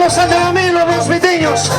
Los andaminos, los vitiños.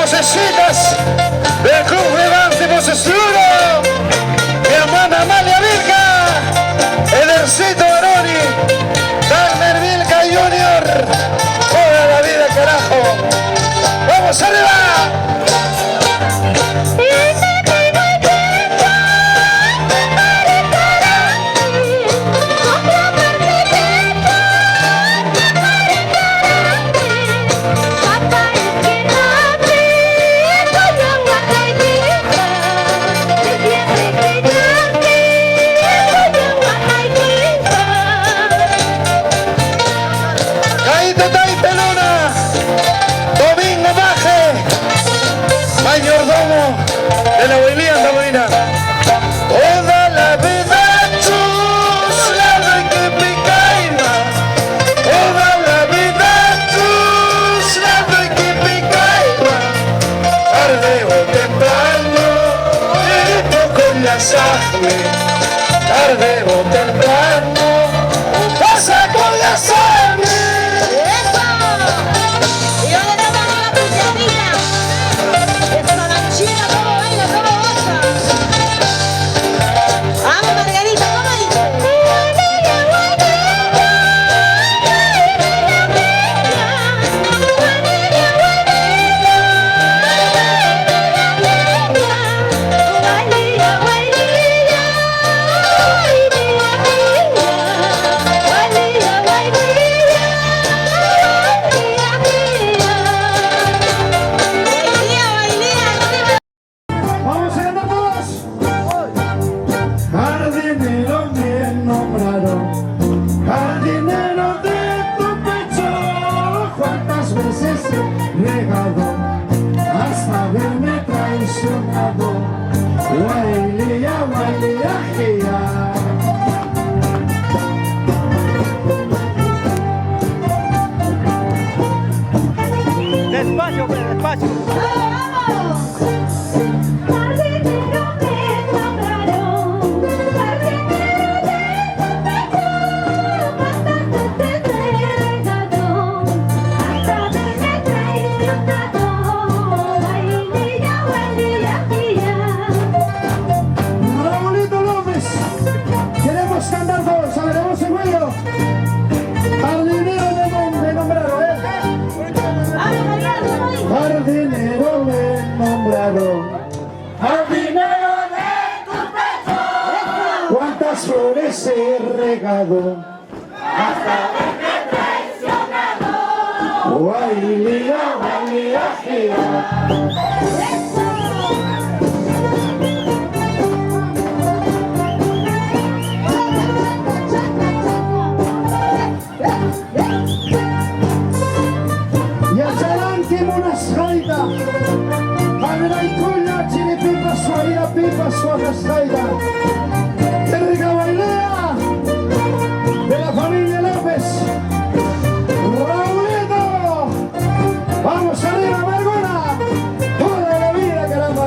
vocecitas del Club de Danza y Voces Luro, mi hermana Amalia Vilca, Edercito Baroni, Dalmer Vilca Junior, toda la vida carajo. ¡Vamos arriba! bebo temprano, pasa con la sangre. ¡Eso! Y yo le damos una picadita. Esa lanchita, todo baila, todo goza. Vamos, Margarita, ¿cómo dice? Vamos a cantar todos. Jardinero me nombraron, jardinero de tu pecho. Cuántas veces he regado hasta haberme traicionado. Guailía, guailía, gia. Despacio, pues, despacio. ¡Vamos! Jardinero me nombraron, jardinero de tu pecho. Cuántas veces he regado hasta haberme traicionado. Guailía, guailía, gia. Raulito López, queremos cantar todos, saberemos el vuelo. Jardinero me nombraron, Vamos, Mariana, ¿cómo dice? Jardinero me nombraron, jardinero de tu pecho. Cuántas flores he regado hasta haberme traicionado. Guailía, guailía, gia. Yachalanki Munashaida, Agraikulla, Chiripipa, Suaira, Pipa, Suajasaida, Erika Bailea, de la familia López, Raulito, vamos arriba, Margona, toda la vida, caramba.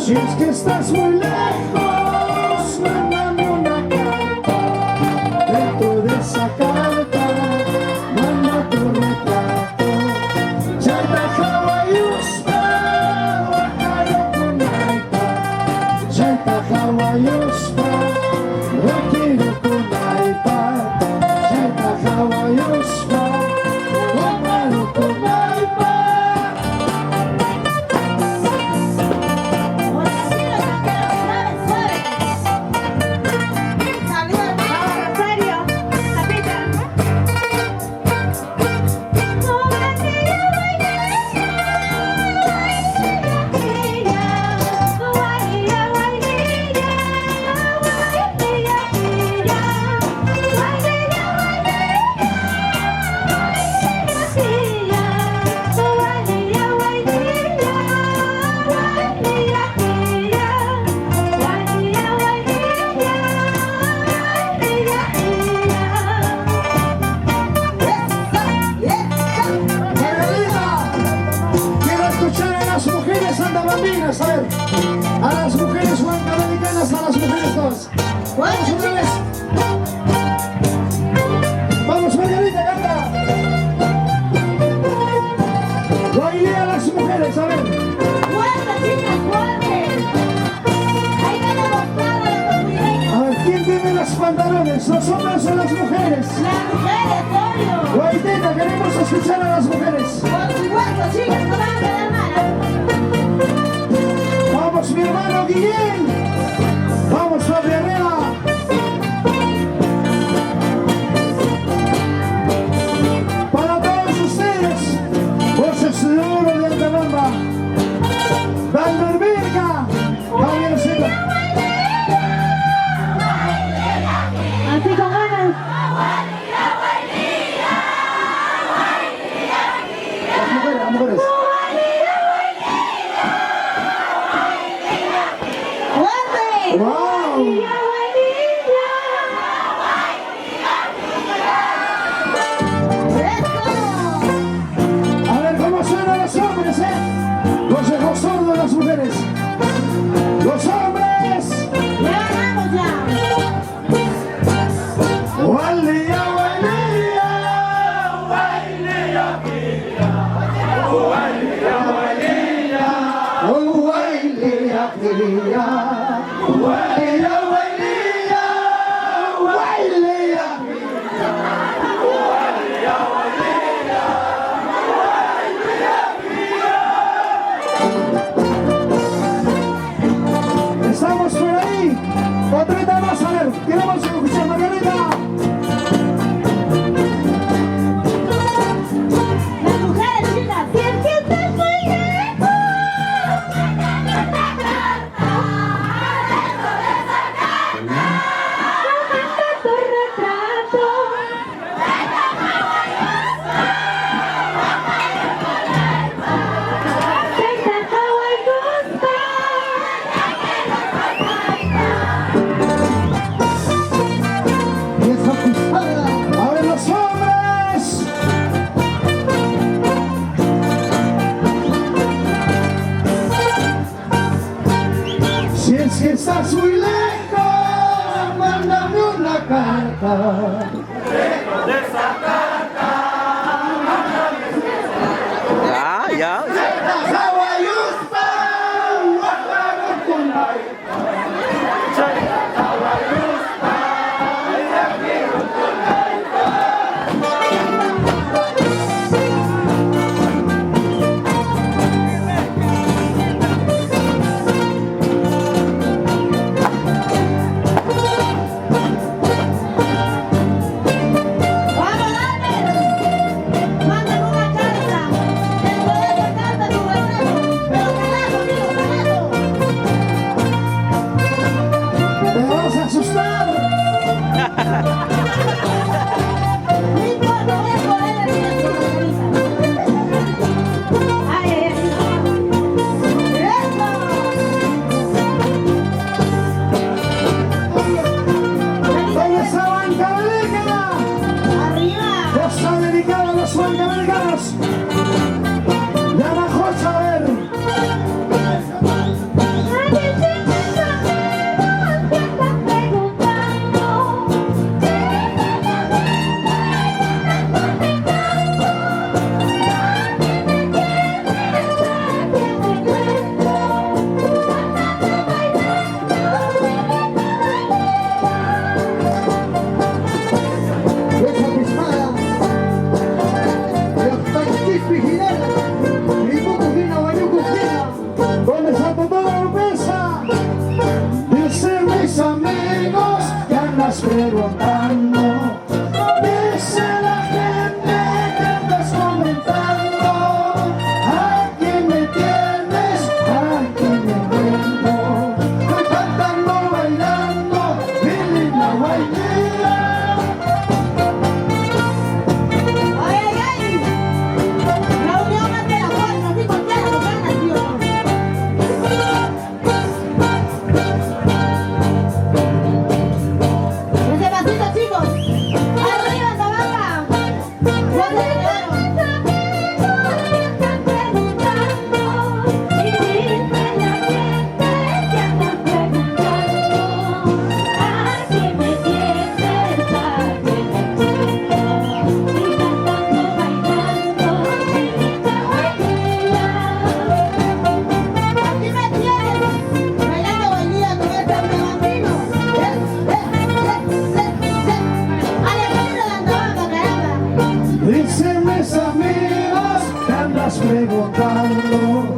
Si es que estás muy lejos, mándame una carta. Dentro de esa carta, manda tu retrato. Chaita hawaiuspa, wakaro kunaita. Chaita hawaiuspa, wakiro kunaita. Chaita hawaiuspa, wakaro huancavelicanas, a ver. A las mujeres huancavelicanas, a las mujeres todas. Vamos otra vez. Vamos, Margarita, canta. Baile a las mujeres, a ver. ¡Fuerte, chicas, fuerte! Ahí tenemos todas las oportunidades. A ver, ¿quién tiene los pantalones? ¿Los hombres o las mujeres? Las mujeres, obvio. Guaitita, queremos escuchar a las mujeres. Por supuesto, chicas, no van a quedar malas. Vamos, mi hermano Guillén. Vamos, Fabi Herrera. Para todos ustedes, voces de oro de Altabamba. Dalmer Virga. Javier Zeta. Así con ganas. Las mujeres. ¡Fuerte! ¡Wow! ¡Eso! A ver cómo suenan los hombres, Consejo sordo de las mujeres. Los hombres. ¡Ya ganamos ya! Gualía, estamos por ahí. Otrita más, a ver, queremos escuchar Margarita. Las mujeres, chicas, si es que estás muy lejos. Tu retrato. Te dejó el gusto. Y esa pisada. A ver los hombres. Si es que estás muy lejos, mándame una carta. Ya. ¡Vamos, Albert! ¡Mándame una carta! ¡Dentro de esa carta tu retrato! ¡Pero carajo, amigo, carajo! Te vas a asustar. No importa, voy a poner el tiempo, Margarita. ¡Ay, ay, ay! ¿Dónde está Huancavelica? ¡Eso! ¡Arriba! Cosa dedicada a los huancavelicanos. Ya bajó a saber. Esa pismada. Los Dicen mis amigos que andas preguntando